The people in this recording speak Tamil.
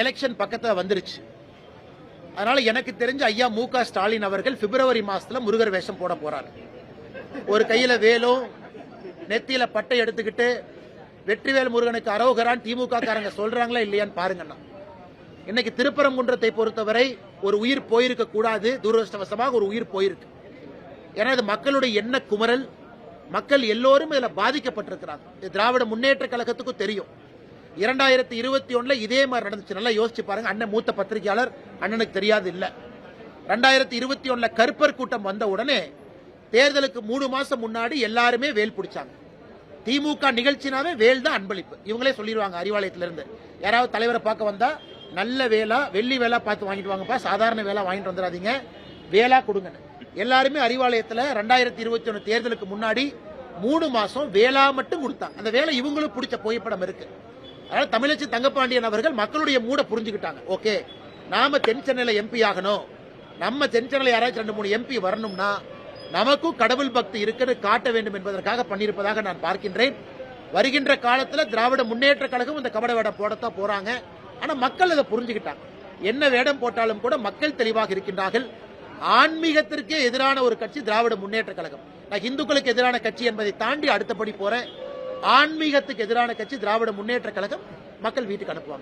எலெக்ஷன் பக்கத்துல வந்துருச்சு. அதனால எனக்கு தெரிஞ்ச ஐயா மு.க. ஸ்டாலின் அவர்கள் பிப்ரவரி மாசத்துல முருகர் வேஷம் போட போறாரு. ஒரு கையில வேலும் நெத்தியில பட்டை எடுத்துக்கிட்டு வெற்றிவேல் முருகனுக்கு அரோகரான் திமுக காரங்க சொல்றாங்களா இல்லையான்னு பாருங்கண்ணா. இன்னைக்கு திருப்பரங்குன்றத்தை பொறுத்தவரை ஒரு உயிர் போயிருக்க கூடாது, துரதிருஷ்டவசமாக ஒரு உயிர் போயிருக்கு. ஏன்னா இது மக்களுடைய எண்ண குமரல், மக்கள் எல்லோரும் இதுல பாதிக்கப்பட்டிருக்கிறாங்க. திராவிட முன்னேற்ற கழகத்துக்கும் தெரியும். 2021 இதே மாதிரி நடந்துச்சு. நல்லா யோசிச்சு பாருங்க. அண்ணன் மூத்த பத்திரிகையாளர், அண்ணனுக்கு தெரியாது இல்ல. 2021 கருப்பர் கூட்டம் வந்த உடனே தேர்தலுக்கு 3 மாசம் முன்னாடி எல்லாருமே வேல் பிடிச்சாங்க. திமுக நிகழ்ச்சினாவே வேல் தான் அன்பளிப்பு. இவங்களே சொல்லிடுவாங்க அறிவாலயத்திலிருந்து. யாராவது தலைவரை பார்க்க வந்தா நல்ல வேலா, வெள்ளி வேலா பார்த்து வாங்கிட்டு வாங்கப்பா, சாதாரண வேலா வாங்கிட்டு வந்துடாதீங்க, வேலா கொடுங்க. எல்லாருமே அறிவாலயத்தில் 2021 தேர்தலுக்கு முன்னாடி 3 மாசம் வேலா மட்டும் கொடுத்தாங்க. அந்த வேலை இவங்களும் பிடிச்ச புகைப்படம் இருக்கு. அதனால தமிழச்சி தங்கப்பாண்டியன் அவர்கள் மக்களுடைய மூட புரிஞ்சுக்கிட்டாங்க. ஓகே, நாம தென் சென்னையில எம்பி ஆகணும், நம்ம தென் சென்னையில யாராச்சும் 2-3 எம்பி வரணும்னா நமக்கும் கடவுள் பக்தி இருக்குன்னு காட்ட வேண்டும் என்பதற்காக பண்ணியிருப்பதாக நான் பார்க்கின்றேன். வருகின்ற காலத்தில் திராவிட முன்னேற்ற கழகம் இந்த கபட வேடம் போடத்தான் போறாங்க. ஆனா மக்கள் அதை புரிஞ்சுக்கிட்டாங்க. என்ன வேடம் போட்டாலும் கூட மக்கள் தெளிவாக இருக்கின்றார்கள். ஆன்மீகத்திற்கே எதிரான ஒரு கட்சி திராவிட முன்னேற்ற கழகம். நான் இந்துக்களுக்கு எதிரான கட்சி என்பதை தாண்டி அடுத்தபடி போறேன். ஆன்மீகத்துக்கு எதிரான கட்சி திராவிட முன்னேற்ற கழகம். மக்கள் வீட்டுக்கு அனுப்புவாங்க.